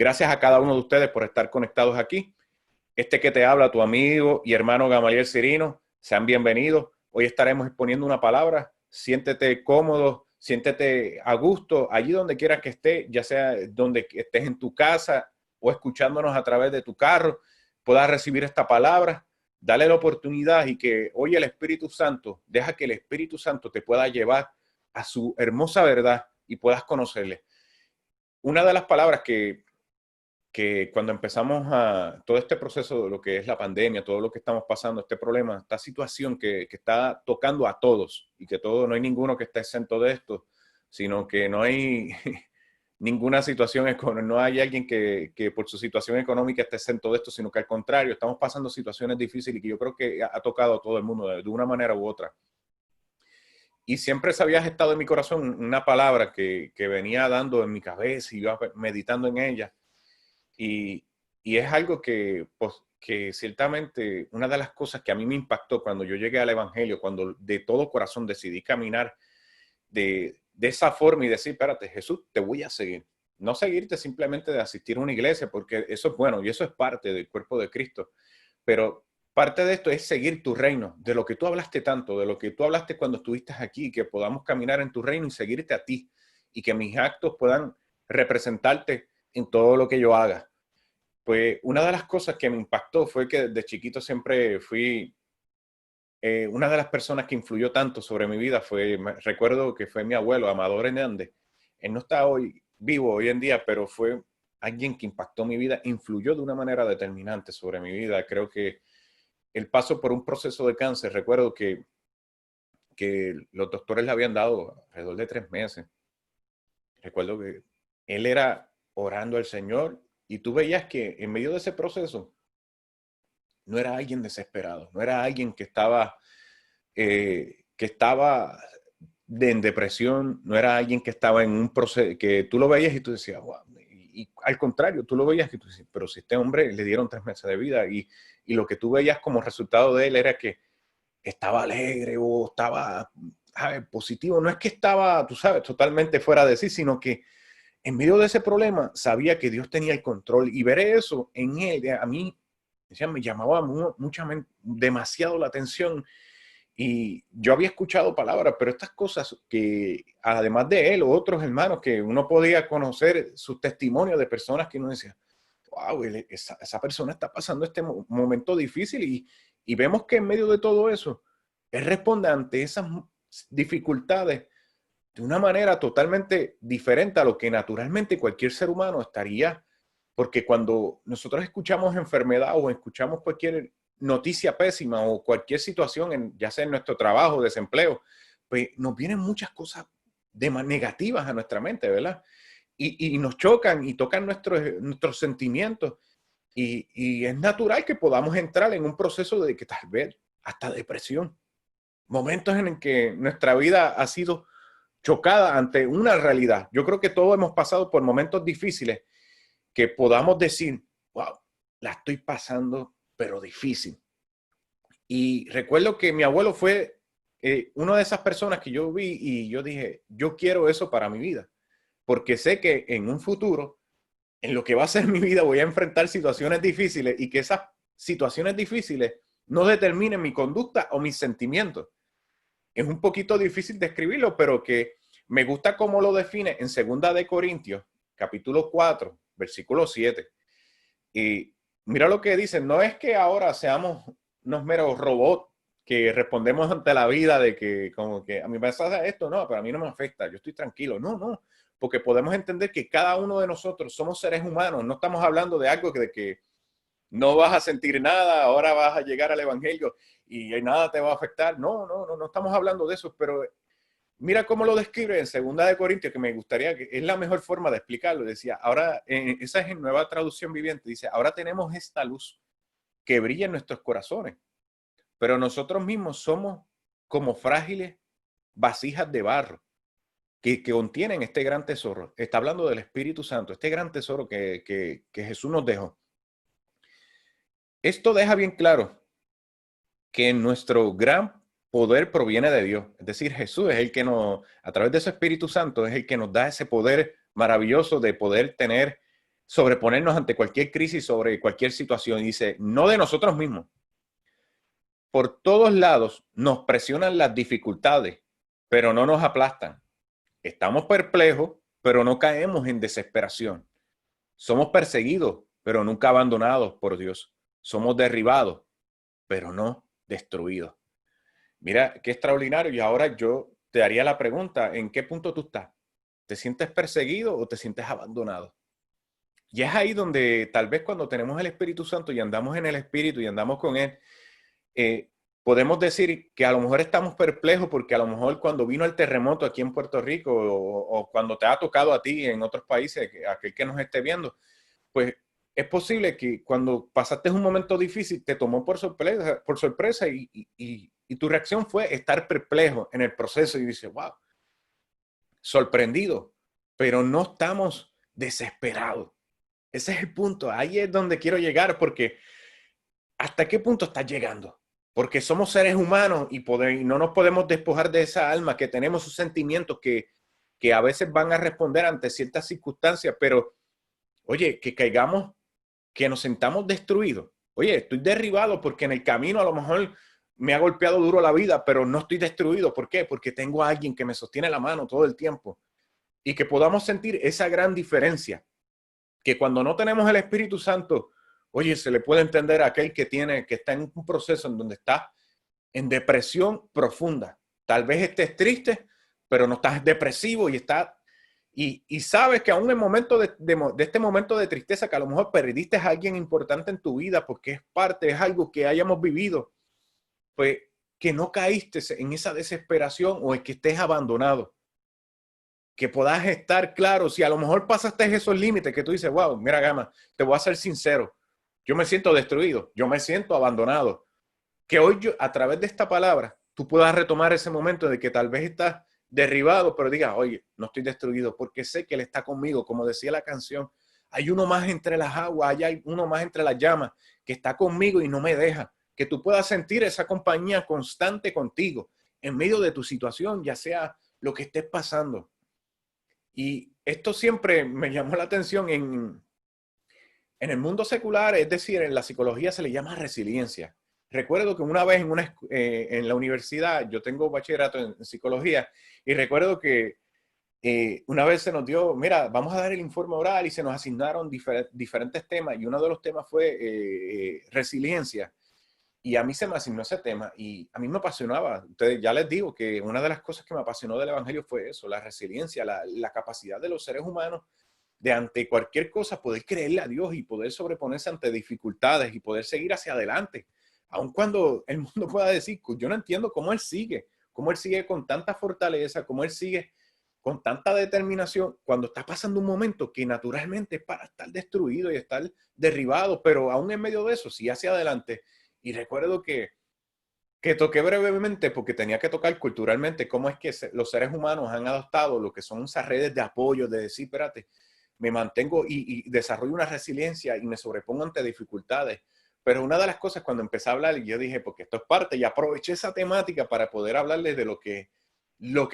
Gracias a cada uno de ustedes por estar conectados aquí. Este que te habla, tu amigo y hermano Gamaliel Cirino, sean bienvenidos. Hoy estaremos exponiendo una palabra. Siéntete cómodo, siéntete a gusto, allí donde quieras que estés, ya sea donde estés en tu casa o escuchándonos a través de tu carro, puedas recibir esta palabra. Dale la oportunidad y que hoy el Espíritu Santo, deja que el Espíritu Santo te pueda llevar a su hermosa verdad y puedas conocerle. Una de las palabras que cuando empezamos a todo este proceso de lo que es la pandemia, todo lo que estamos pasando, este problema, esta situación que está tocando a todos y que todo, no hay ninguno que esté exento de esto, sino que no hay ninguna situación, no hay alguien que por su situación económica esté exento de esto, sino que al contrario, estamos pasando situaciones difíciles y que yo creo que ha tocado a todo el mundo de una manera u otra. Y siempre se había gestado en mi corazón una palabra que venía dando en mi cabeza y iba meditando en ella. Y, y es algo pues, que ciertamente una de las cosas que a mí me impactó cuando yo llegué al Evangelio, cuando de todo corazón decidí caminar de esa forma y decir, espérate, Jesús, te voy a seguir. No seguirte simplemente de asistir a una iglesia, porque eso es bueno y eso es parte del cuerpo de Cristo. Pero parte de esto es seguir tu reino, de lo que tú hablaste tanto, de lo que tú hablaste cuando estuviste aquí, que podamos caminar en tu reino y seguirte a ti y que mis actos puedan representarte en todo lo que yo haga. Pues una de las cosas que me impactó fue que desde chiquito siempre fui, una de las personas que influyó tanto sobre mi vida recuerdo que fue mi abuelo, Amador Hernández. Él no está hoy vivo hoy en día, pero fue alguien que impactó mi vida, influyó de una manera determinante sobre mi vida. Creo que el paso por un proceso de cáncer, recuerdo que los doctores le habían dado alrededor de 3 meses. Recuerdo que él era orando al Señor y tú veías que en medio de ese proceso no era alguien desesperado, no era alguien que estaba en depresión, no era alguien que estaba en un proceso, que tú lo veías y tú decías, wow, y al contrario, tú lo veías y tú decías, pero si este hombre le dieron 3 meses de vida y lo que tú veías como resultado de él era que estaba alegre o estaba, ¿sabes?, positivo, no es que estaba, tú sabes, totalmente fuera de sí, sino que en medio de ese problema sabía que Dios tenía el control y ver eso en él, a mí me llamaba demasiado la atención y yo había escuchado palabras, pero estas cosas que además de él o otros hermanos que uno podía conocer sus testimonios de personas que uno decía, wow, esa persona está pasando este momento difícil y vemos que en medio de todo eso, él responde ante esas dificultades de una manera totalmente diferente a lo que naturalmente cualquier ser humano estaría, porque cuando nosotros escuchamos enfermedad o escuchamos cualquier noticia pésima o cualquier situación, ya sea en nuestro trabajo, desempleo, pues nos vienen muchas cosas negativas a nuestra mente, ¿verdad? Y nos chocan y tocan nuestros sentimientos y es natural que podamos entrar en un proceso de que tal vez hasta depresión, momentos en el que nuestra vida ha sido chocada ante una realidad. Yo creo que todos hemos pasado por momentos difíciles que podamos decir, wow, la estoy pasando, pero difícil. Y recuerdo que mi abuelo fue una de esas personas que yo vi y yo dije, yo quiero eso para mi vida, porque sé que en un futuro, en lo que va a ser mi vida, voy a enfrentar situaciones difíciles y que esas situaciones difíciles no determinen mi conducta o mis sentimientos. Es un poquito difícil describirlo, pero que me gusta cómo lo define en 2 Corintios, capítulo 4, versículo 7. Y mira lo que dice, no es que ahora seamos unos meros robots que respondemos ante la vida de que como que a mí me pasa esto, no, pero a mí no me afecta, yo estoy tranquilo. No, no, porque podemos entender que cada uno de nosotros somos seres humanos, no estamos hablando de algo de que no vas a sentir nada, ahora vas a llegar al evangelio y nada te va a afectar. No, no, no, no estamos hablando de eso, pero mira cómo lo describe en 2 Corintios, que me gustaría, que es la mejor forma de explicarlo. Decía, ahora, esa es en Nueva Traducción Viviente, dice, ahora tenemos esta luz que brilla en nuestros corazones, pero nosotros mismos somos como frágiles vasijas de barro que contienen este gran tesoro. Está hablando del Espíritu Santo, este gran tesoro que Jesús nos dejó. Esto deja bien claro que nuestro gran poder proviene de Dios. Es decir, Jesús es el que a través de su Espíritu Santo, es el que nos da ese poder maravilloso de poder tener sobreponernos ante cualquier crisis, sobre cualquier situación. Y dice, no de nosotros mismos. Por todos lados nos presionan las dificultades, pero no nos aplastan. Estamos perplejos, pero no caemos en desesperación. Somos perseguidos, pero nunca abandonados por Dios. Somos derribados, pero no destruidos. Mira, qué extraordinario. Y ahora yo te haría la pregunta, ¿en qué punto tú estás? ¿Te sientes perseguido o te sientes abandonado? Y es ahí donde tal vez cuando tenemos el Espíritu Santo y andamos en el Espíritu y andamos con Él, eh, podemos decir que a lo mejor estamos perplejos porque a lo mejor cuando vino el terremoto aquí en Puerto Rico o cuando te ha tocado a ti en otros países, aquel que nos esté viendo, pues es posible que cuando pasaste un momento difícil te tomó por sorpresa y tu reacción fue estar perplejo en el proceso y dices, wow, sorprendido, pero no estamos desesperados. Ese es el punto, ahí es donde quiero llegar porque ¿hasta qué punto estás llegando? Porque somos seres humanos y no nos podemos despojar de esa alma que tenemos, sus sentimientos que a veces van a responder ante ciertas circunstancias, pero oye, que caigamos, que nos sentamos destruidos. Oye, estoy derribado porque en el camino a lo mejor me ha golpeado duro la vida, pero no estoy destruido. ¿Por qué? Porque tengo a alguien que me sostiene la mano todo el tiempo y que podamos sentir esa gran diferencia, que cuando no tenemos el Espíritu Santo, oye, se le puede entender a aquel que está en un proceso en donde está en depresión profunda. Tal vez estés pero no estás depresivo y sabes que aún en momento de este momento de tristeza, que a lo mejor perdiste a alguien importante en tu vida porque es algo que hayamos vivido, pues que no caíste en esa desesperación o es que estés abandonado. Que puedas estar claro, si a lo mejor pasaste esos límites que tú dices, wow, mira Gama, te voy a ser sincero, yo me siento destruido, yo me siento abandonado. Que hoy yo, a través de esta palabra, tú puedas retomar ese momento de que tal vez estás derribado, pero digas, oye, no estoy destruido porque sé que Él está conmigo, como decía la canción, hay uno más entre las aguas, hay uno más entre las llamas, que está conmigo y no me deja. Que tú puedas sentir esa compañía constante contigo en medio de tu situación, ya sea lo que estés pasando. Y esto siempre me llamó la atención en el mundo secular, es decir, en la psicología se le llama resiliencia. Recuerdo que una vez en la universidad, yo tengo bachillerato en psicología, y recuerdo que una vez se nos dio, mira, vamos a dar el informe oral y se nos asignaron diferentes temas y uno de los temas fue resiliencia. Y a mí se me asignó ese tema y a mí me apasionaba. Ustedes, ya les digo que una de las cosas que me apasionó del Evangelio fue eso, la resiliencia, la capacidad de los seres humanos de ante cualquier cosa poder creerle a Dios y poder sobreponerse ante dificultades y poder seguir hacia adelante. Aun cuando el mundo pueda decir, yo no entiendo cómo Él sigue con tanta fortaleza, cómo Él sigue con tanta determinación cuando está pasando un momento que naturalmente es para estar destruido y estar derribado, pero aún en medio de eso, sigue hacia adelante. Y recuerdo que toqué brevemente porque tenía que tocar culturalmente cómo es que los seres humanos han adoptado lo que son esas redes de apoyo, de decir, espérate, me mantengo y desarrollo una resiliencia y me sobrepongo ante dificultades. Pero una de las cosas cuando empecé a hablar, y yo dije, porque esto es parte, y aproveché esa temática para poder hablarles de lo que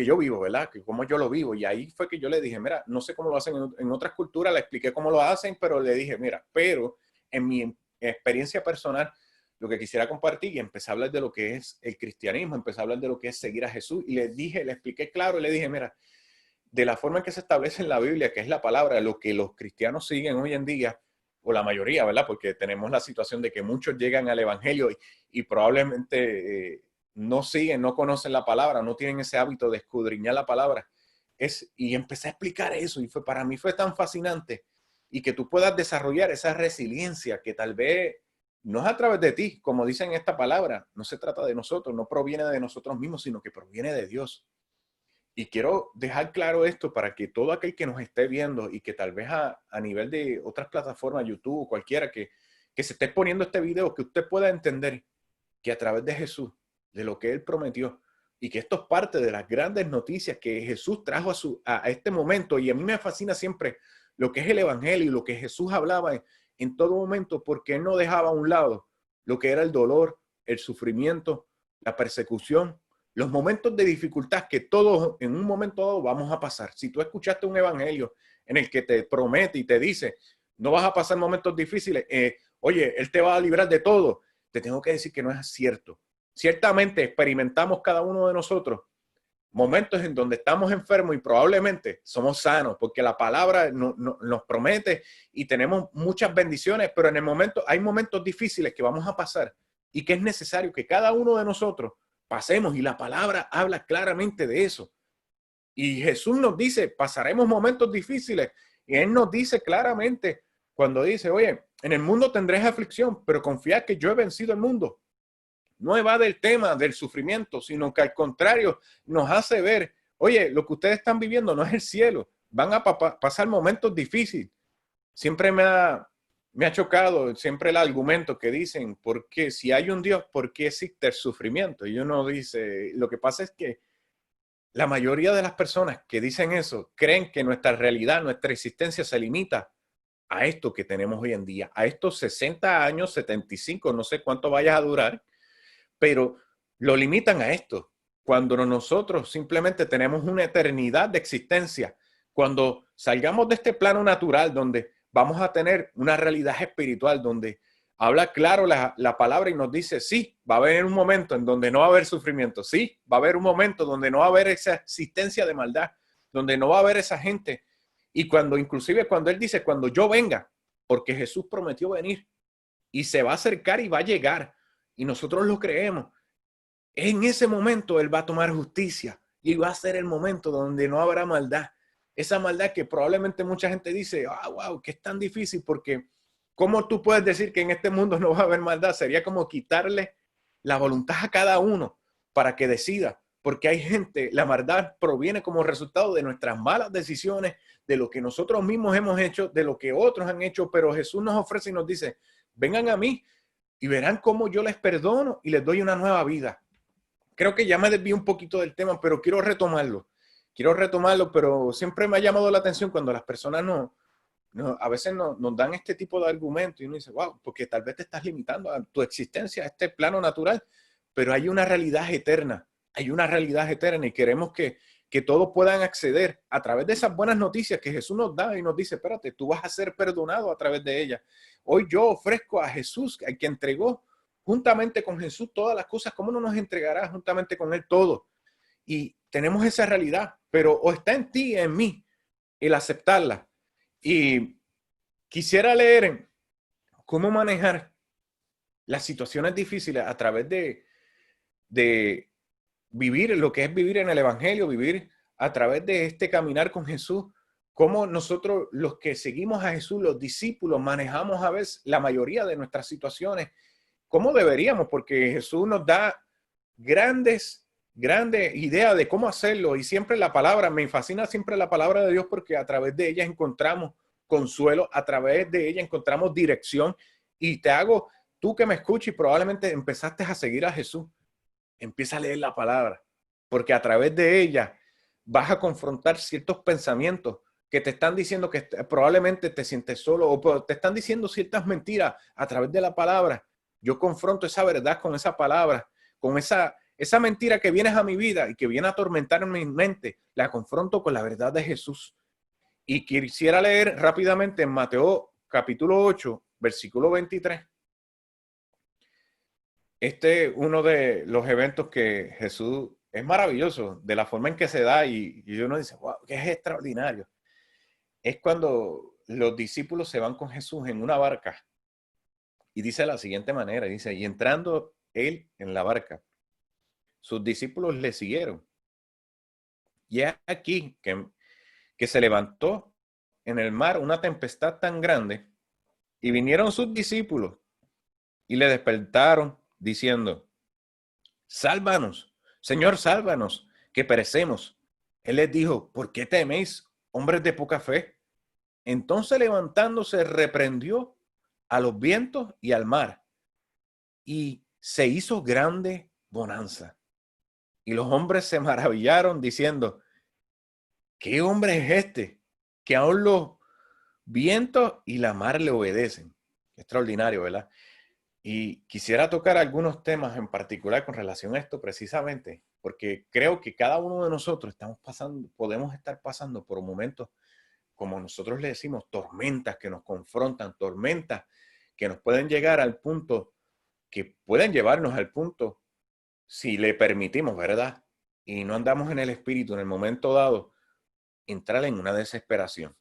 yo vivo, ¿verdad? Que cómo yo lo vivo. Y ahí fue que yo le dije, mira, no sé cómo lo hacen en otras culturas, le expliqué cómo lo hacen, pero le dije, mira, pero en mi experiencia personal, lo que quisiera compartir, y empecé a hablar de lo que es el cristianismo, empecé a hablar de lo que es seguir a Jesús, y le expliqué claro, y le dije, mira, de la forma en que se establece en la Biblia, que es la palabra, lo que los cristianos siguen hoy en día, o la mayoría, ¿verdad? Porque tenemos la situación de que muchos llegan al Evangelio y probablemente no siguen, no conocen la palabra, no tienen ese hábito de escudriñar la palabra. Y empecé a explicar eso y para mí fue tan fascinante y que tú puedas desarrollar esa resiliencia que tal vez no es a través de ti, como dicen esta palabra, no se trata de nosotros, no proviene de nosotros mismos, sino que proviene de Dios. Y quiero dejar claro esto para que todo aquel que nos esté viendo y que tal vez a nivel de otras plataformas, YouTube o cualquiera que se esté poniendo este video, que usted pueda entender que a través de Jesús, de lo que Él prometió, y que esto es parte de las grandes noticias que Jesús trajo a este momento. Y a mí me fascina siempre lo que es el Evangelio y lo que Jesús hablaba en todo momento, porque Él no dejaba a un lado lo que era el dolor, el sufrimiento, la persecución, los momentos de dificultad que todos en un momento dado vamos a pasar. Si tú escuchaste un evangelio en el que te promete y te dice, no vas a pasar momentos difíciles. Oye, Él te va a librar de todo. Te tengo que decir que no es cierto. Ciertamente experimentamos cada uno de nosotros momentos en donde estamos enfermos y probablemente somos sanos, porque la palabra nos promete y tenemos muchas bendiciones, pero en el momento hay momentos difíciles que vamos a pasar y que es necesario que cada uno de nosotros pasemos, y la palabra habla claramente de eso. Y Jesús nos dice, pasaremos momentos difíciles, y Él nos dice claramente cuando dice, oye, en el mundo tendréis aflicción, pero confiad que yo he vencido el mundo. No evade el tema del sufrimiento, sino que al contrario nos hace ver, oye, lo que ustedes están viviendo no es el cielo, van a pasar momentos difíciles. Siempre me ha chocado siempre el argumento que dicen, porque si hay un Dios, ¿por qué existe el sufrimiento? Y uno dice, lo que pasa es que la mayoría de las personas que dicen eso creen que nuestra realidad, nuestra existencia se limita a esto que tenemos hoy en día, a estos 60 años, 75, no sé cuánto vayas a durar, pero lo limitan a esto. Cuando nosotros simplemente tenemos una eternidad de existencia, cuando salgamos de este plano natural donde vamos a tener una realidad espiritual, donde habla claro la palabra y nos dice, sí, va a haber un momento en donde no va a haber sufrimiento, sí, va a haber un momento donde no va a haber esa existencia de maldad, donde no va a haber esa gente. Y inclusive cuando Él dice, cuando yo venga, porque Jesús prometió venir y se va a acercar y va a llegar, y nosotros lo creemos, en ese momento Él va a tomar justicia y va a ser el momento donde no habrá maldad. Esa maldad que probablemente mucha gente dice, wow, que es tan difícil, porque ¿cómo tú puedes decir que en este mundo no va a haber maldad? Sería como quitarle la voluntad a cada uno para que decida, porque hay gente, la maldad proviene como resultado de nuestras malas decisiones, de lo que nosotros mismos hemos hecho, de lo que otros han hecho, pero Jesús nos ofrece y nos dice, vengan a mí y verán cómo yo les perdono y les doy una nueva vida. Creo que ya me desvío un poquito del tema, pero quiero retomarlo. Quiero retomarlo, pero siempre me ha llamado la atención cuando las personas a veces nos dan este tipo de argumentos y uno dice, wow, porque tal vez te estás limitando a tu existencia, a este plano natural, pero hay una realidad eterna, y queremos que todos puedan acceder a través de esas buenas noticias que Jesús nos da y nos dice, espérate, tú vas a ser perdonado a través de ellas. Hoy yo ofrezco a Jesús, al que entregó juntamente con Jesús todas las cosas, ¿cómo no nos entregará juntamente con Él todo? Y tenemos esa realidad, pero o está en ti y en mí el aceptarla. Y quisiera leer cómo manejar las situaciones difíciles a través de vivir lo que es vivir en el Evangelio, vivir a través de este caminar con Jesús, cómo nosotros, los que seguimos a Jesús, los discípulos, manejamos a veces la mayoría de nuestras situaciones, cómo deberíamos, porque Jesús nos da grandes ideas de cómo hacerlo, y siempre la palabra, me fascina siempre la palabra de Dios, porque a través de ella encontramos consuelo, a través de ella encontramos dirección. Y tú que me escuchas y probablemente empezaste a seguir a Jesús, empieza a leer la palabra, porque a través de ella vas a confrontar ciertos pensamientos que te están diciendo que probablemente te sientes solo, o te están diciendo ciertas mentiras a través de la palabra. Yo confronto esa verdad con esa palabra, con esa mentira que viene a mi vida y que viene a atormentar mi mente, la confronto con la verdad de Jesús. Y quisiera leer rápidamente en Mateo capítulo 8, versículo 23. Este es uno de los eventos que Jesús es maravilloso, de la forma en que se da, y uno dice, wow, que es extraordinario. Es cuando los discípulos se van con Jesús en una barca, y dice de la siguiente manera, dice, y entrando él en la barca, sus discípulos le siguieron. Y es aquí que se levantó en el mar una tempestad tan grande, y vinieron sus discípulos y le despertaron diciendo, sálvanos, Señor, sálvanos, que perecemos. Él les dijo, ¿por qué teméis, hombres de poca fe? Entonces levantándose reprendió a los vientos y al mar, y se hizo grande bonanza. Y los hombres se maravillaron diciendo, ¿qué hombre es este? Que aún los vientos y la mar le obedecen. Extraordinario, ¿verdad? Y quisiera tocar algunos temas en particular con relación a esto precisamente, porque creo que cada uno de nosotros podemos estar pasando por momentos como nosotros le decimos, tormentas que nos confrontan, tormentas que nos pueden llegar al punto, que pueden llevarnos al punto, si le permitimos, ¿verdad? Y no andamos en el espíritu en el momento dado, entrar en una desesperación.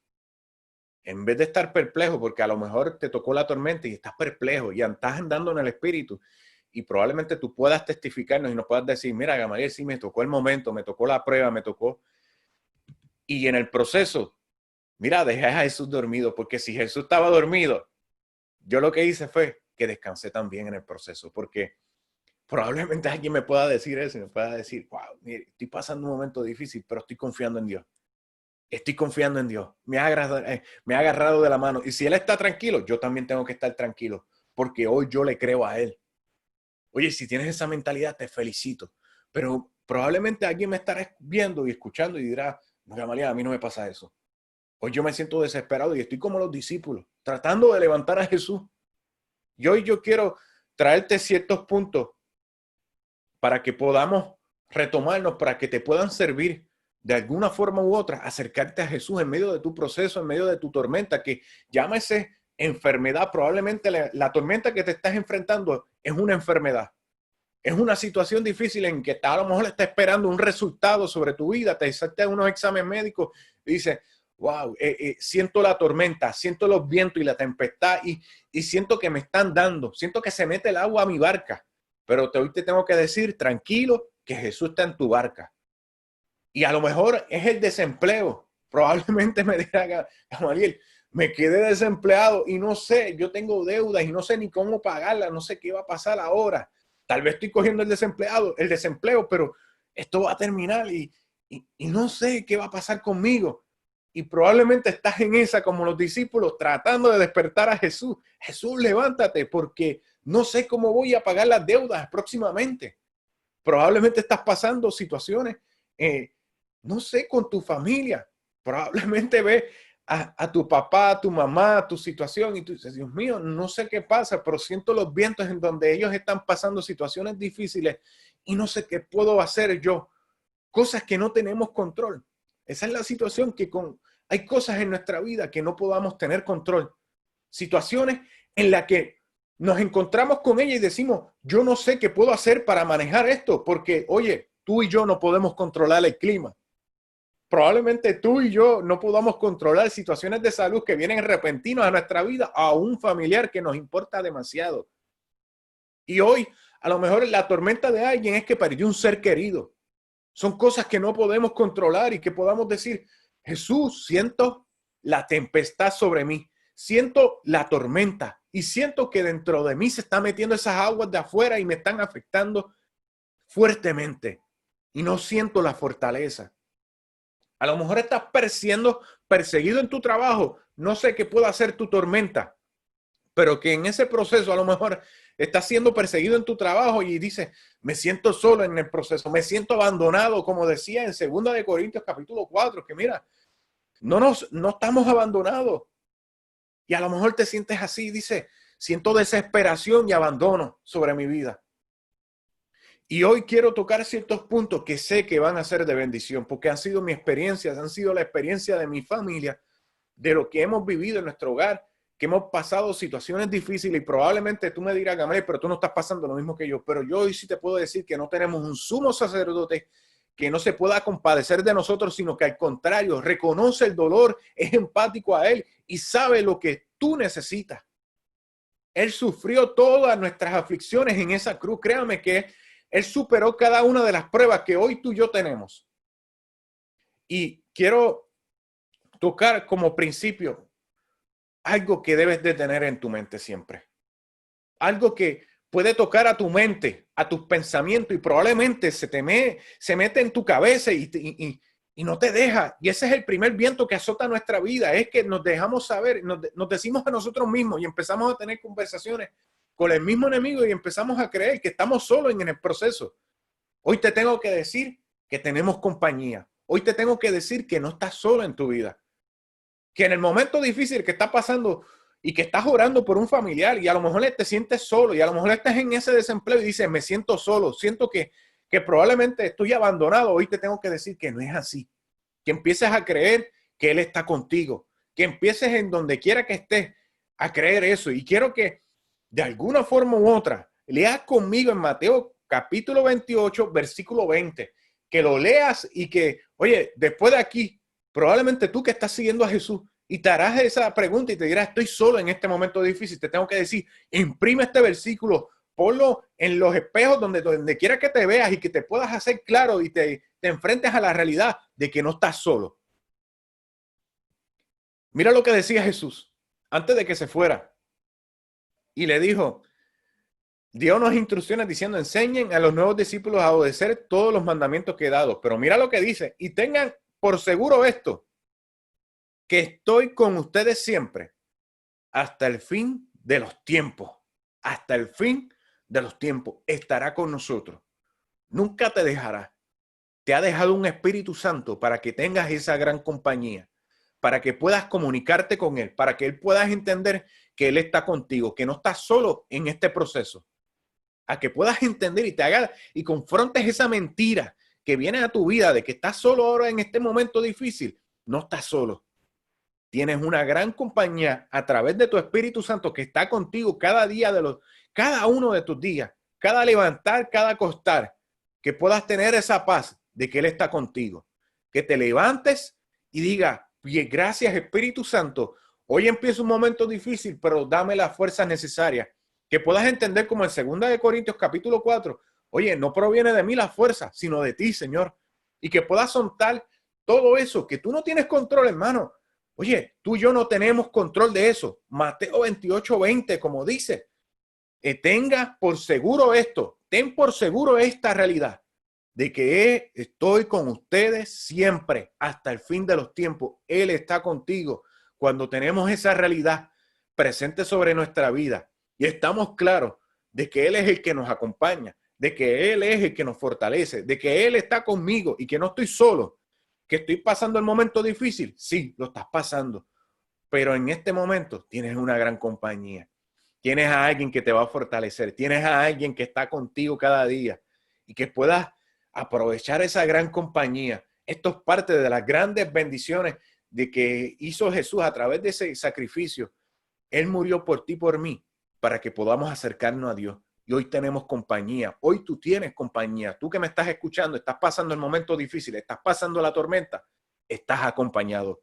En vez de estar perplejo, porque a lo mejor te tocó la tormenta y estás perplejo y estás andando en el espíritu, y probablemente tú puedas testificarnos y nos puedas decir, mira, Gamaliel, sí me tocó el momento, me tocó la prueba, me tocó. Y en el proceso, mira, dejé a Jesús dormido, porque si Jesús estaba dormido, yo lo que hice fue que descansé también en el proceso, porque probablemente alguien me pueda decir eso, me pueda decir, wow, mire, estoy pasando un momento difícil, pero estoy confiando en Dios. Estoy confiando en Dios. Me ha agarrado de la mano. Y si Él está tranquilo, yo también tengo que estar tranquilo, porque hoy yo le creo a Él. Oye, si tienes esa mentalidad, te felicito. Pero probablemente alguien me estará viendo y escuchando y dirá, no, Gamaliel, a mí no me pasa eso. Hoy yo me siento desesperado y estoy como los discípulos, tratando de levantar a Jesús. Y hoy yo quiero traerte ciertos puntos para que podamos retomarnos, para que te puedan servir de alguna forma u otra, acercarte a Jesús en medio de tu proceso, en medio de tu tormenta, que llámese enfermedad. Probablemente la tormenta que te estás enfrentando es una enfermedad. Es una situación difícil en que a lo mejor está esperando un resultado sobre tu vida, te hiciste unos exámenes médicos y dices, wow, siento la tormenta, siento los vientos y la tempestad y siento que me están dando, siento que se mete el agua a mi barca, pero hoy te tengo que decir, tranquilo, que Jesús está en tu barca. Y a lo mejor es el desempleo. Probablemente me diga, Gamaliel, me quedé desempleado y no sé, yo tengo deudas y no sé ni cómo pagarlas, no sé qué va a pasar ahora. Tal vez estoy cogiendo el desempleo, pero esto va a terminar y no sé qué va a pasar conmigo. Y probablemente estás en esa como los discípulos tratando de despertar a Jesús. Jesús, levántate porque no sé cómo voy a pagar las deudas próximamente. Probablemente estás pasando situaciones, no sé, con tu familia. Probablemente ves a tu papá, a tu mamá, a tu situación y tú dices, Dios mío, no sé qué pasa, pero siento los vientos en donde ellos están pasando situaciones difíciles y no sé qué puedo hacer yo. Cosas que no tenemos control. Esa es la situación hay cosas en nuestra vida que no podamos tener control. Situaciones en las que nos encontramos con ella y decimos, yo no sé qué puedo hacer para manejar esto, porque, oye, tú y yo no podemos controlar el clima. Probablemente tú y yo no podamos controlar situaciones de salud que vienen repentinas a nuestra vida, a un familiar que nos importa demasiado. Y hoy, a lo mejor la tormenta de alguien es que perdió un ser querido. Son cosas que no podemos controlar y que podamos decir, Jesús, siento la tempestad sobre mí, siento la tormenta y siento que dentro de mí se están metiendo esas aguas de afuera y me están afectando fuertemente y no siento la fortaleza. A lo mejor estás perseguido en tu trabajo, no sé qué pueda hacer tu tormenta, pero que en ese proceso a lo mejor estás siendo perseguido en tu trabajo y dices, me siento solo en el proceso, me siento abandonado, como decía en 2 de Corintios capítulo 4, que mira, no estamos abandonados. Y a lo mejor te sientes así, dice, siento desesperación y abandono sobre mi vida. Y hoy quiero tocar ciertos puntos que sé que van a ser de bendición, porque han sido mi experiencia, han sido la experiencia de mi familia, de lo que hemos vivido en nuestro hogar, que hemos pasado situaciones difíciles y probablemente tú me dirás, Gamaliel, pero tú no estás pasando lo mismo que yo. Pero yo hoy sí te puedo decir que no tenemos un sumo sacerdote que no se pueda compadecer de nosotros, sino que al contrario, reconoce el dolor, es empático a él y sabe lo que tú necesitas. Él sufrió todas nuestras aflicciones en esa cruz. Créame que él superó cada una de las pruebas que hoy tú y yo tenemos. Y quiero tocar como principio algo que debes de tener en tu mente siempre. Algo que puede tocar a tu mente, a tus pensamientos y probablemente se mete en tu cabeza y no te deja. Y ese es el primer viento que azota nuestra vida, es que nos dejamos saber, nos decimos a nosotros mismos y empezamos a tener conversaciones con el mismo enemigo y empezamos a creer que estamos solos en el proceso. Hoy te tengo que decir que tenemos compañía. Hoy te tengo que decir que no estás solo en tu vida. Que en el momento difícil que estás pasando y que estás orando por un familiar y a lo mejor te sientes solo y a lo mejor estás en ese desempleo y dices, me siento solo, siento que probablemente estoy abandonado. Hoy te tengo que decir que no es así. Que empieces a creer que Él está contigo, que empieces en donde quiera que estés a creer eso. Y quiero que de alguna forma u otra leas conmigo en Mateo capítulo 28, versículo 20, que lo leas y que, oye, después de aquí, probablemente tú que estás siguiendo a Jesús y te harás esa pregunta y te dirás, estoy solo en este momento difícil, te tengo que decir, imprime este versículo, ponlo en los espejos donde quiera que te veas y que te puedas hacer claro y te enfrentes a la realidad de que no estás solo. Mira lo que decía Jesús antes de que se fuera. Y le dijo, dio unas instrucciones diciendo, enseñen a los nuevos discípulos a obedecer todos los mandamientos que he dado. Pero mira lo que dice, y tengan por seguro esto, que estoy con ustedes siempre hasta el fin de los tiempos. Hasta el fin de los tiempos estará con nosotros. Nunca te dejará. Te ha dejado un Espíritu Santo para que tengas esa gran compañía, para que puedas comunicarte con Él, para que Él puedas entender que Él está contigo, que no estás solo en este proceso. A que puedas entender y te hagas y confrontes esa mentira que viene a tu vida de que estás solo ahora en este momento difícil. No estás solo. Tienes una gran compañía a través de tu Espíritu Santo que está contigo cada día cada uno de tus días, cada levantar, cada acostar, que puedas tener esa paz de que Él está contigo. Que te levantes y diga, bien, gracias Espíritu Santo, hoy empiezo un momento difícil, pero dame las fuerzas necesarias. Que puedas entender como en 2 Corintios capítulo 4, oye, no proviene de mí la fuerza, sino de ti, Señor. Y que puedas soltar todo eso, que tú no tienes control, hermano. Oye, tú y yo no tenemos control de eso. Mateo 28, 20, como dice, tenga por seguro esto, ten por seguro esta realidad, de que estoy con ustedes siempre hasta el fin de los tiempos. Él está contigo. Cuando tenemos esa realidad presente sobre nuestra vida y estamos claros de que Él es el que nos acompaña, de que Él es el que nos fortalece, de que Él está conmigo y que no estoy solo, que estoy pasando el momento difícil. Sí, lo estás pasando, pero en este momento tienes una gran compañía. Tienes a alguien que te va a fortalecer, tienes a alguien que está contigo cada día y que puedas aprovechar esa gran compañía. Esto es parte de las grandes bendiciones de que hizo Jesús a través de ese sacrificio. Él murió por ti, por mí, para que podamos acercarnos a Dios. Y hoy tenemos compañía. Hoy tú tienes compañía. Tú que me estás escuchando, estás pasando el momento difícil, estás pasando la tormenta, estás acompañado.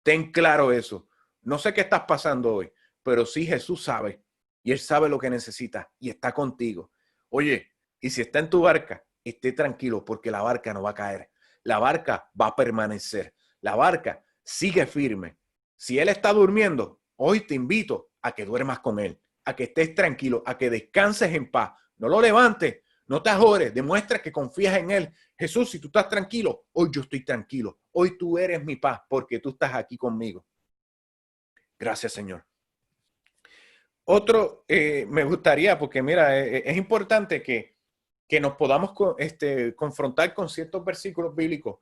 Ten claro eso. No sé qué estás pasando hoy, pero sí Jesús sabe. Y Él sabe lo que necesitas y está contigo. Oye, y si está en tu barca, esté tranquilo porque la barca no va a caer. La barca va a permanecer. La barca sigue firme. Si Él está durmiendo, hoy te invito a que duermas con Él, a que estés tranquilo, a que descanses en paz. No lo levantes, no te ajores, demuestra que confías en Él. Jesús, si tú estás tranquilo, hoy yo estoy tranquilo. Hoy tú eres mi paz porque tú estás aquí conmigo. Gracias, Señor. Otro, me gustaría, porque mira, es importante que nos podamos confrontar con ciertos versículos bíblicos.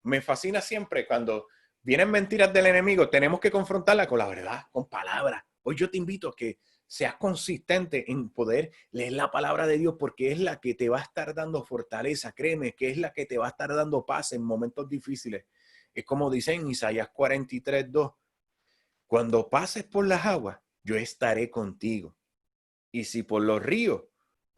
Me fascina siempre cuando vienen mentiras del enemigo, tenemos que confrontarla con la verdad, con palabras. Hoy yo te invito a que seas consistente en poder leer la palabra de Dios porque es la que te va a estar dando fortaleza. Créeme que es la que te va a estar dando paz en momentos difíciles. Es como dice en Isaías 43, 2. Cuando pases por las aguas, yo estaré contigo. Y si por los ríos,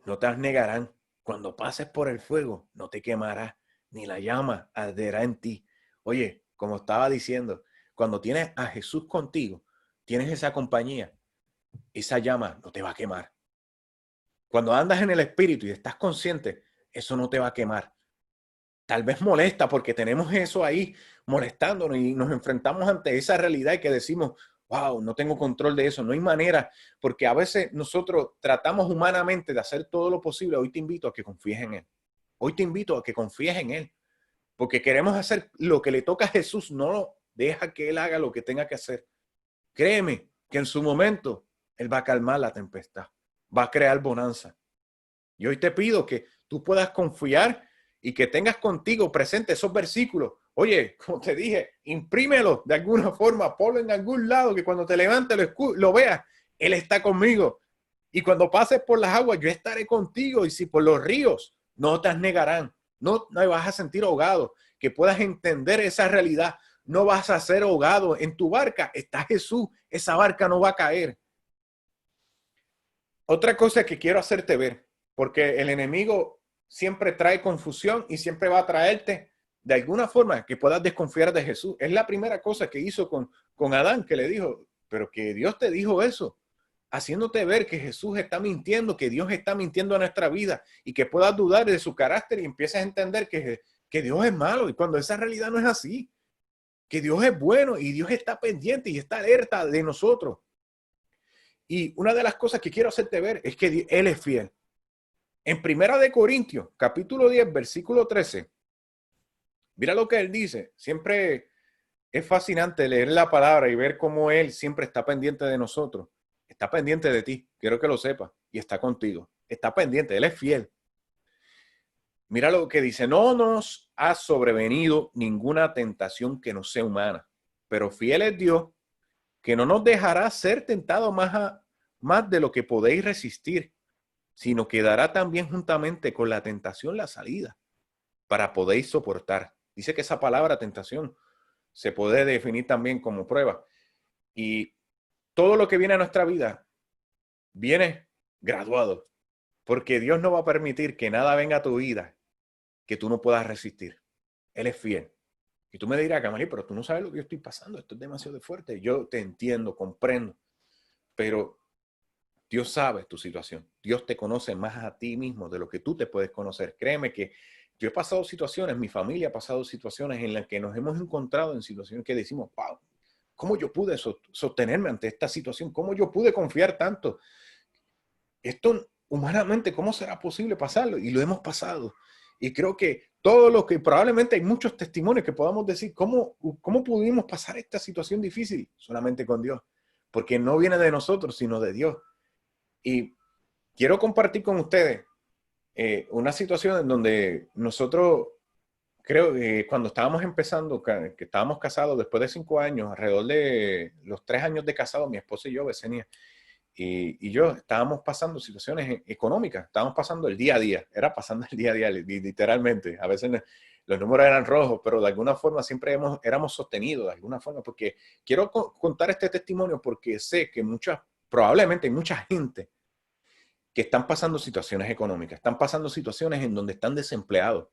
no te anegarán. Cuando pases por el fuego, no te quemará, ni la llama arderá en ti. Oye, como estaba diciendo, cuando tienes a Jesús contigo, tienes esa compañía, esa llama no te va a quemar. Cuando andas en el Espíritu y estás consciente, eso no te va a quemar. Tal vez molesta porque tenemos eso ahí molestándonos y nos enfrentamos ante esa realidad y que decimos, wow, no tengo control de eso, no hay manera, porque a veces nosotros tratamos humanamente de hacer todo lo posible. Hoy te invito a que confíes en Él. Hoy te invito a que confíes en Él, porque queremos hacer lo que le toca a Jesús, no deja que Él haga lo que tenga que hacer. Créeme que en su momento Él va a calmar la tempestad, va a crear bonanza. Y hoy te pido que tú puedas confiar y que tengas contigo presente esos versículos. Oye, como te dije, imprímelo de alguna forma, ponlo en algún lado, que cuando te levantes lo veas, Él está conmigo. Y cuando pases por las aguas, yo estaré contigo. Y si por los ríos, no te anegarán. No vas a sentir ahogado. Que puedas entender esa realidad. no vas a ser ahogado. En tu barca está Jesús, esa barca no va a caer. Otra cosa que quiero hacerte ver, porque el enemigo siempre trae confusión y siempre va a traerte de alguna forma que puedas desconfiar de Jesús. Es la primera cosa que hizo con Adán, que le dijo, pero que Dios te dijo eso, haciéndote ver que Jesús está mintiendo, que Dios está mintiendo a nuestra vida y que puedas dudar de su carácter y empieces a entender que Dios es malo y cuando esa realidad no es así, que Dios es bueno y Dios está pendiente y está alerta de nosotros. Y una de las cosas que quiero hacerte ver es que Él es fiel. En Primera de Corintios, capítulo 10, versículo 13, mira lo que Él dice. Siempre es fascinante leer la palabra y ver cómo Él siempre está pendiente de nosotros. Está pendiente de ti, quiero que lo sepas, y está contigo. Está pendiente, Él es fiel. Mira lo que dice, no nos ha sobrevenido ninguna tentación que no sea humana, pero fiel es Dios, que no nos dejará ser tentados más de lo que podéis resistir, sino que dará también juntamente con la tentación la salida, para podéis soportar. Dice que esa palabra tentación se puede definir también como prueba. Y todo lo que viene a nuestra vida viene graduado, porque Dios no va a permitir que nada venga a tu vida que tú no puedas resistir. Él es fiel. Y tú me dirás, Camalí, pero tú no sabes lo que yo estoy pasando, esto es demasiado fuerte. Yo te entiendo, comprendo, pero Dios sabe tu situación. Dios te conoce más a ti mismo de lo que tú te puedes conocer. Créeme que yo he pasado situaciones, mi familia ha pasado situaciones en las que nos hemos encontrado en situaciones que decimos, wow, ¿cómo yo pude sostenerme ante esta situación? ¿Cómo yo pude confiar tanto? Esto humanamente, ¿cómo será posible pasarlo? Y lo hemos pasado. Y creo que todo lo que probablemente hay muchos testimonios que podamos decir, ¿cómo pudimos pasar esta situación difícil? Solamente con Dios. Porque no viene de nosotros, sino de Dios. Y quiero compartir con ustedes una situación en donde nosotros, creo que cuando estábamos empezando, que estábamos casados después de 5 años, alrededor de los 3 años de casado, mi esposa y yo, Besenia, y yo estábamos pasando situaciones económicas, estábamos pasando el día a día, era pasando el día a día, literalmente. A veces los números eran rojos, pero de alguna forma siempre éramos sostenidos, de alguna forma, porque quiero contar este testimonio porque sé que probablemente hay mucha gente que están pasando situaciones económicas, están pasando situaciones en donde están desempleados.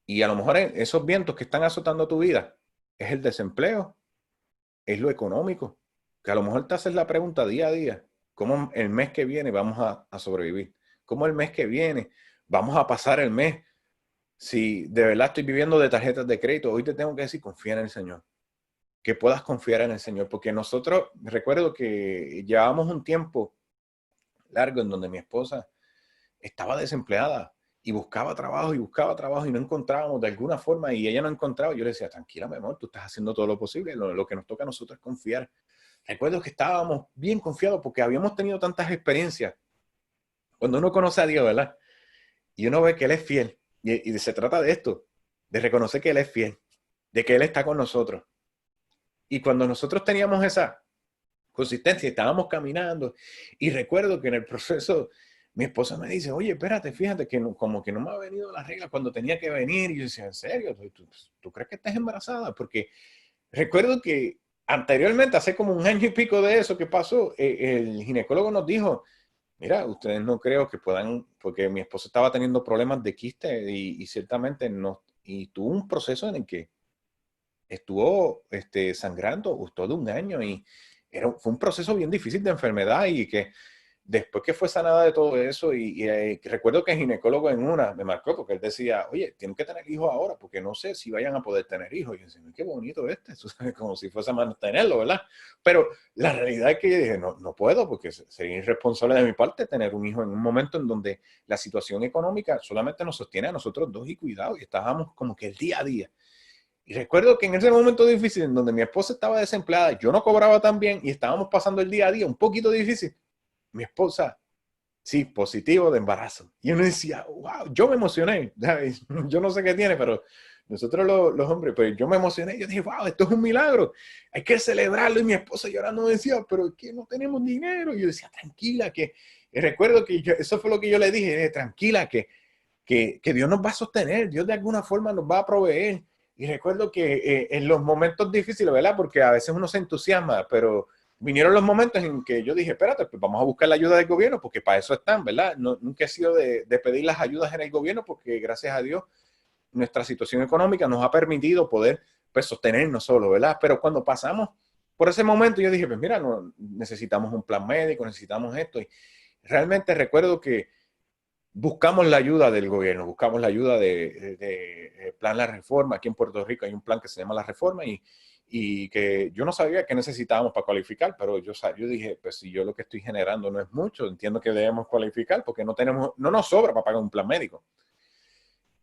Y a lo mejor esos vientos que están azotando tu vida es el desempleo, es lo económico, que a lo mejor te haces la pregunta día a día, ¿cómo el mes que viene vamos a sobrevivir? ¿Cómo el mes que viene vamos a pasar el mes? Si de verdad estoy viviendo de tarjetas de crédito, hoy te tengo que decir, confía en el Señor. Que puedas confiar en el Señor, porque nosotros, recuerdo que llevábamos un tiempo largo en donde mi esposa estaba desempleada y buscaba trabajo y no encontrábamos de alguna forma y ella no encontraba. Yo le decía, tranquila, mi amor, tú estás haciendo todo lo posible. Lo que nos toca a nosotros es confiar. Recuerdo que estábamos bien confiados porque habíamos tenido tantas experiencias. Cuando uno conoce a Dios, ¿verdad? Y uno ve que Él es fiel. Y se trata de esto, de reconocer que Él es fiel, de que Él está con nosotros. Y cuando nosotros teníamos esa consistencia, estábamos caminando y recuerdo que en el proceso mi esposa me dice, oye, espérate, fíjate que como que no me ha venido la regla cuando tenía que venir. Y yo decía, ¿en serio? ¿Tú crees que estás embarazada? Porque recuerdo que anteriormente, hace como un año y pico de eso que pasó, el ginecólogo nos dijo, mira, ustedes no creo que puedan, porque mi esposa estaba teniendo problemas de quiste y ciertamente no, y tuvo un proceso en el que estuvo sangrando todo un año y fue un proceso bien difícil de enfermedad y que después que fue sanada de todo eso recuerdo que el ginecólogo en una me marcó porque él decía, oye, tienen que tener hijos ahora porque no sé si vayan a poder tener hijos. Y yo decía, qué bonito eso es como si fuese a mantenerlo, ¿verdad? Pero la realidad es que yo dije, no puedo porque sería irresponsable de mi parte tener un hijo en un momento en donde la situación económica solamente nos sostiene a nosotros dos y cuidado y estábamos como que el día a día. Y recuerdo que en ese momento difícil en donde mi esposa estaba desempleada, yo no cobraba tan bien y estábamos pasando el día a día un poquito difícil, mi esposa, sí, positivo de embarazo. Y uno decía, wow, yo me emocioné. ¿Sabes? Yo no sé qué tiene, pero nosotros los hombres, pues yo me emocioné. Yo dije, wow, esto es un milagro. Hay que celebrarlo. Y mi esposa llorando me decía, pero es que no tenemos dinero. Y yo decía, tranquila, que y recuerdo que eso fue lo que yo le dije, tranquila, que Dios nos va a sostener, Dios de alguna forma nos va a proveer. Y recuerdo que en los momentos difíciles, ¿verdad? Porque a veces uno se entusiasma, pero vinieron los momentos en que yo dije, espérate, pues vamos a buscar la ayuda del gobierno, porque para eso están, ¿verdad? No, nunca he sido de pedir las ayudas en el gobierno, porque gracias a Dios nuestra situación económica nos ha permitido poder, pues, sostenernos solo, ¿verdad? Pero cuando pasamos por ese momento, yo dije, pues mira, no, necesitamos un plan médico, necesitamos esto. Y realmente recuerdo que buscamos la ayuda del gobierno, buscamos la ayuda de Plan La Reforma. Aquí en Puerto Rico hay un plan que se llama La Reforma y que yo no sabía que necesitábamos para cualificar, pero yo dije, pues si yo lo que estoy generando no es mucho, entiendo que debemos cualificar porque no nos sobra para pagar un plan médico.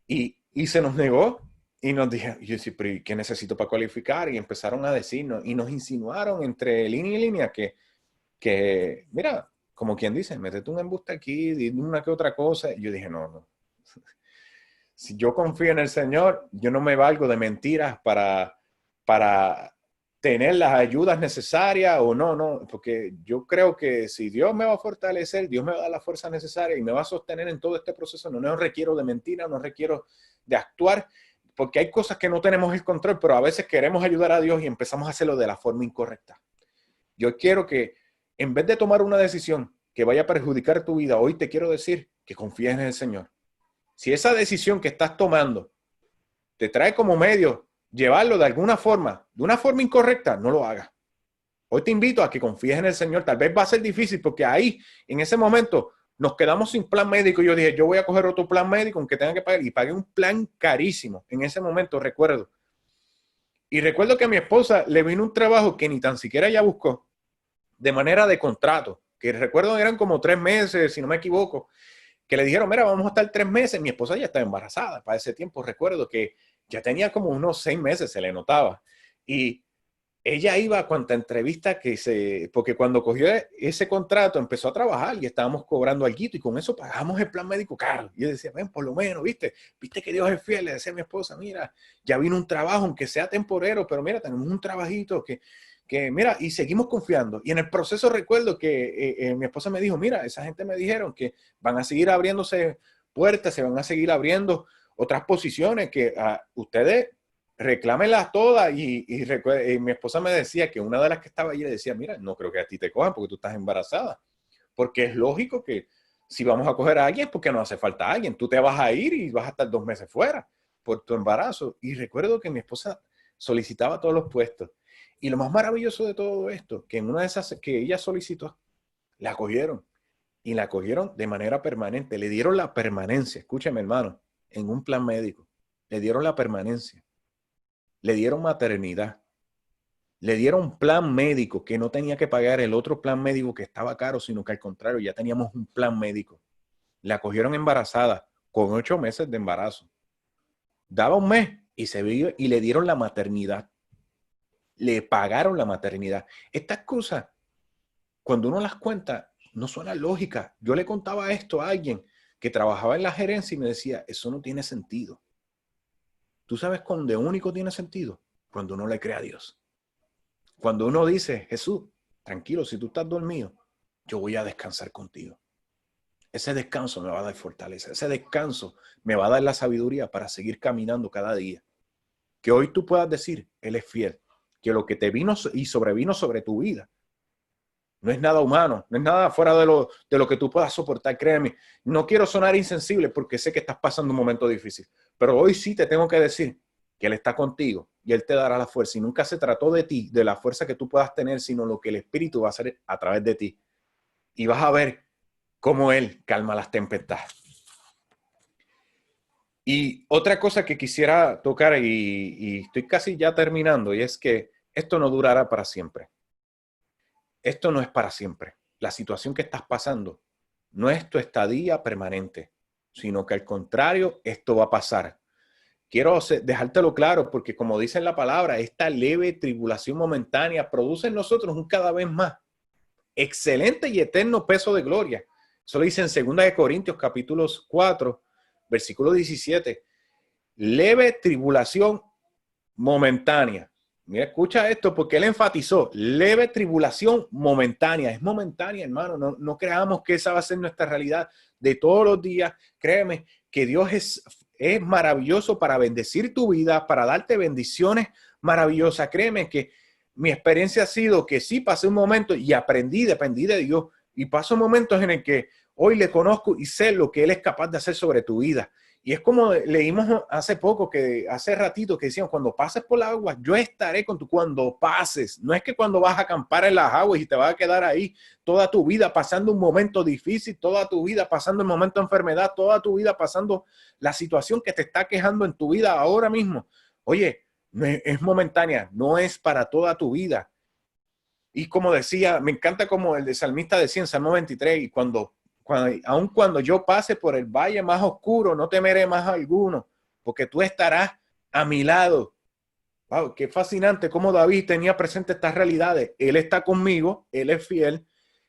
Y se nos negó y nos dijeron, yo decía, pero ¿qué necesito para cualificar? Y empezaron a decirnos y nos insinuaron entre línea y línea que mira, como quien dice, métete un embuste aquí, dime una que otra cosa. Y yo dije, no, no. Si yo confío en el Señor, yo no me valgo de mentiras para tener las ayudas necesarias o no, no, porque yo creo que si Dios me va a fortalecer, Dios me va a dar la fuerza necesaria y me va a sostener en todo este proceso, no requiero de mentiras, no requiero de actuar, porque hay cosas que no tenemos el control, pero a veces queremos ayudar a Dios y empezamos a hacerlo de la forma incorrecta. Yo quiero que en vez de tomar una decisión que vaya a perjudicar tu vida, hoy te quiero decir que confíes en el Señor. Si esa decisión que estás tomando te trae como medio llevarlo de una forma incorrecta, no lo hagas. Hoy te invito a que confíes en el Señor. Tal vez va a ser difícil porque ahí, en ese momento, nos quedamos sin plan médico. Yo dije, yo voy a coger otro plan médico aunque tenga que pagar. Y pagué un plan carísimo. En ese momento, recuerdo. Y recuerdo que a mi esposa le vino un trabajo que ni tan siquiera ella buscó, de manera de contrato. Que recuerdo eran como 3 meses, si no me equivoco. Que le dijeron, mira, vamos a estar 3 meses. Mi esposa ya estaba embarazada. Para ese tiempo recuerdo que ya tenía como unos 6 meses, se le notaba. Y ella iba a cuanta entrevista porque cuando cogió ese contrato empezó a trabajar y estábamos cobrando algo y con eso pagamos el plan médico caro. Y yo decía, ven, por lo menos, viste que Dios es fiel. Le decía a mi esposa, mira, ya vino un trabajo, aunque sea temporero, pero mira, tenemos un trabajito que mira, y seguimos confiando. Y en el proceso recuerdo que mi esposa me dijo, mira, esa gente me dijeron que van a seguir abriéndose puertas, se van a seguir abriendo otras posiciones que ustedes reclámenlas todas. Y mi esposa me decía que una de las que estaba allí le decía, mira, no creo que a ti te cojan porque tú estás embarazada. Porque es lógico que si vamos a coger a alguien es porque nos hace falta alguien. Tú te vas a ir y vas a estar 2 meses fuera por tu embarazo. Y recuerdo que mi esposa solicitaba todos los puestos. Y lo más maravilloso de todo esto, que en una de esas que ella solicitó, la cogieron. Y la cogieron de manera permanente. Le dieron la permanencia, escúchame hermano, en un plan médico. Le dieron la permanencia. Le dieron maternidad. Le dieron un plan médico que no tenía que pagar el otro plan médico que estaba caro, sino que al contrario, ya teníamos un plan médico. La cogieron embarazada con 8 meses de embarazo. Daba un mes y se vio y le dieron la maternidad. Le pagaron la maternidad. Estas cosas, cuando uno las cuenta, no suena lógica. Yo le contaba esto a alguien que trabajaba en la gerencia y me decía, eso no tiene sentido. ¿Tú sabes cuándo único tiene sentido? Cuando uno le cree a Dios. Cuando uno dice, Jesús, tranquilo, si tú estás dormido, yo voy a descansar contigo. Ese descanso me va a dar fortaleza. Ese descanso me va a dar la sabiduría para seguir caminando cada día. Que hoy tú puedas decir, Él es fiel. Que lo que te vino y sobrevino sobre tu vida no es nada humano, no es nada fuera de lo que tú puedas soportar, créeme. No quiero sonar insensible porque sé que estás pasando un momento difícil, pero hoy sí te tengo que decir que Él está contigo y Él te dará la fuerza. Y nunca se trató de ti, de la fuerza que tú puedas tener, sino lo que el Espíritu va a hacer a través de ti. Y vas a ver cómo Él calma las tempestades. Y otra cosa que quisiera tocar, y estoy casi ya terminando, y es que esto no durará para siempre. Esto no es para siempre. La situación que estás pasando no es tu estadía permanente, sino que al contrario, esto va a pasar. Quiero dejártelo claro porque como dice en la palabra, esta leve tribulación momentánea produce en nosotros un cada vez más excelente y eterno peso de gloria. Eso lo dice en 2 Corintios capítulo 4, versículo 17. Leve tribulación momentánea. Mira, escucha esto porque él enfatizó, leve tribulación momentánea. Es momentánea, hermano. No creamos que esa va a ser nuestra realidad de todos los días. Créeme que Dios es maravilloso para bendecir tu vida, para darte bendiciones maravillosas. Créeme que mi experiencia ha sido que sí pasé un momento y aprendí, dependí de Dios, y paso momentos en el que hoy le conozco y sé lo que Él es capaz de hacer sobre tu vida. Y es como leímos hace poco, hace ratito que decían, cuando pases por las aguas, yo estaré con tu, cuando pases. No es que cuando vas a acampar en las aguas y te vas a quedar ahí toda tu vida pasando un momento difícil, toda tu vida pasando un momento de enfermedad, toda tu vida pasando la situación que te está quejando en tu vida ahora mismo. Oye, es momentánea, no es para toda tu vida. Y como decía, me encanta como el de salmista decía en Salmo 23, y aun cuando yo pase por el valle más oscuro, no temeré más alguno, porque tú estarás a mi lado. Wow, qué fascinante cómo David tenía presente estas realidades. Él está conmigo, Él es fiel,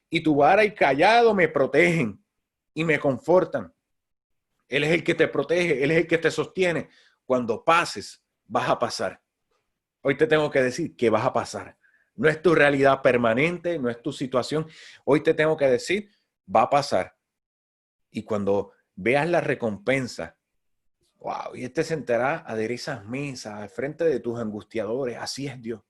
y tu vara y callado me protegen y me confortan. Él es el que te protege, Él es el que te sostiene. Cuando pases, vas a pasar. Hoy te tengo que decir que vas a pasar. No es tu realidad permanente, no es tu situación. Hoy te tengo que decir, va a pasar. Y cuando veas la recompensa, wow, y te sentará a esas mesas al frente de tus angustiadores. Así es Dios.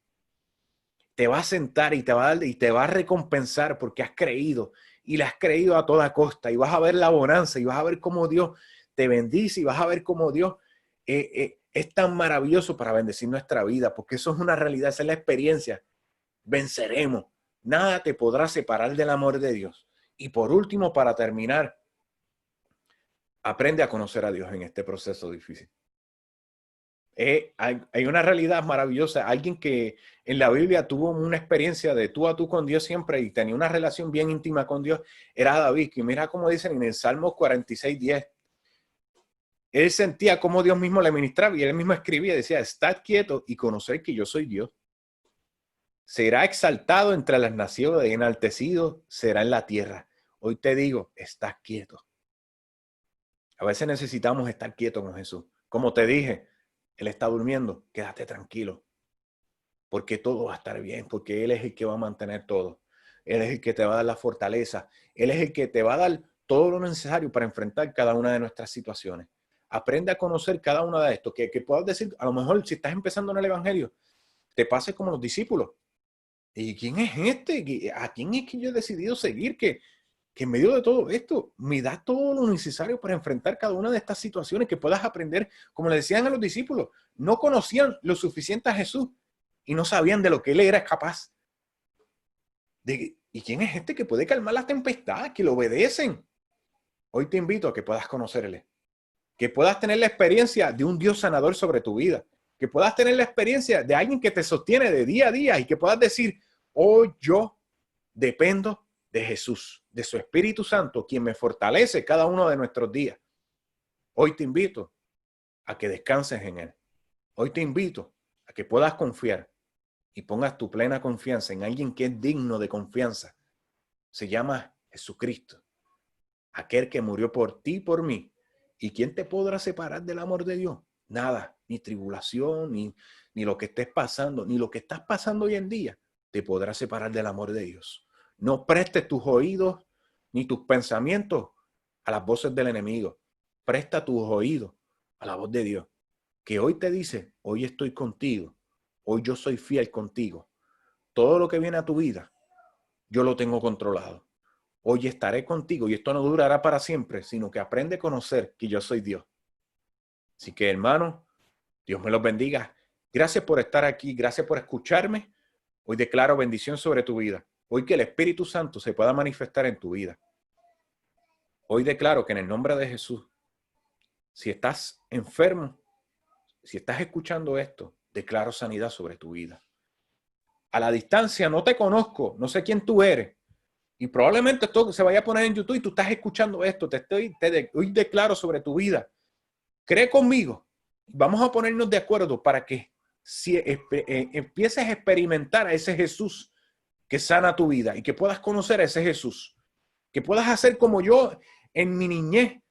Te va a sentar y te va a dar, y te va a recompensar porque has creído y le has creído a toda costa, y vas a ver la bonanza y vas a ver cómo Dios te bendice y vas a ver cómo Dios es tan maravilloso para bendecir nuestra vida, porque eso es una realidad, esa es la experiencia. Venceremos. Nada te podrá separar del amor de Dios. Y por último, para terminar, aprende a conocer a Dios en este proceso difícil. Hay una realidad maravillosa. Alguien que en la Biblia tuvo una experiencia de tú a tú con Dios siempre y tenía una relación bien íntima con Dios, era David. Que mira cómo dicen en el Salmo 46:10. Él sentía cómo Dios mismo le ministraba y él mismo escribía, decía, estad quieto y conocer que yo soy Dios. Será exaltado entre las naciones y enaltecido será en la tierra. Hoy te digo, estás quieto. A veces necesitamos estar quietos con Jesús. Como te dije, Él está durmiendo, quédate tranquilo. Porque todo va a estar bien, porque Él es el que va a mantener todo. Él es el que te va a dar la fortaleza. Él es el que te va a dar todo lo necesario para enfrentar cada una de nuestras situaciones. Aprende a conocer cada una de estos. Que puedas decir, a lo mejor si estás empezando en el Evangelio, te pases como los discípulos. ¿Y quién es este? ¿A quién es que yo he decidido seguir? Que en medio de todo esto me da todo lo necesario para enfrentar cada una de estas situaciones, que puedas aprender, como le decían a los discípulos, no conocían lo suficiente a Jesús y no sabían de lo que Él era capaz. ¿Y quién es este que puede calmar las tempestades, que lo obedecen? Hoy te invito a que puedas conocerle, que puedas tener la experiencia de un Dios sanador sobre tu vida, que puedas tener la experiencia de alguien que te sostiene de día a día y que puedas decir, hoy yo dependo de Jesús, de su Espíritu Santo, quien me fortalece cada uno de nuestros días. Hoy te invito a que descanses en Él. Hoy te invito a que puedas confiar y pongas tu plena confianza en alguien que es digno de confianza. Se llama Jesucristo, aquel que murió por ti y por mí. ¿Y quién te podrá separar del amor de Dios? Nada, ni tribulación, ni lo que estés pasando, ni lo que estás pasando hoy en día te podrá separar del amor de Dios. No prestes tus oídos ni tus pensamientos a las voces del enemigo. Presta tus oídos a la voz de Dios, que hoy te dice, hoy estoy contigo, hoy yo soy fiel contigo. Todo lo que viene a tu vida, yo lo tengo controlado. Hoy estaré contigo y esto no durará para siempre, sino que aprende a conocer que yo soy Dios. Así que, hermano, Dios me los bendiga. Gracias por estar aquí, gracias por escucharme. Hoy declaro bendición sobre tu vida. Hoy que el Espíritu Santo se pueda manifestar en tu vida. Hoy declaro que en el nombre de Jesús, si estás enfermo, si estás escuchando esto, declaro sanidad sobre tu vida. A la distancia no te conozco, no sé quién tú eres. Y probablemente esto se vaya a poner en YouTube y tú estás escuchando esto. Hoy declaro sobre tu vida. Cree conmigo. Vamos a ponernos de acuerdo para que empieces a experimentar a ese Jesús que sana tu vida y que puedas conocer a ese Jesús. Que puedas hacer como yo en mi niñez,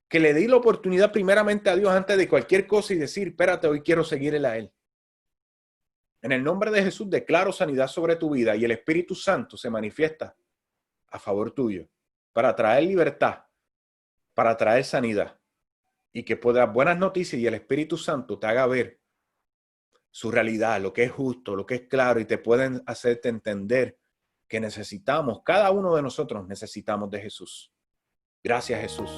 que le di la oportunidad primeramente a Dios antes de cualquier cosa y decir, espérate, hoy quiero seguirle a Él. En el nombre de Jesús declaro sanidad sobre tu vida y el Espíritu Santo se manifiesta a favor tuyo para traer libertad, para traer sanidad. y que puedas buenas noticias y el Espíritu Santo te haga ver su realidad, lo que es justo, lo que es claro, y te pueden hacerte entender que necesitamos, cada uno de nosotros necesitamos de Jesús. Gracias, Jesús.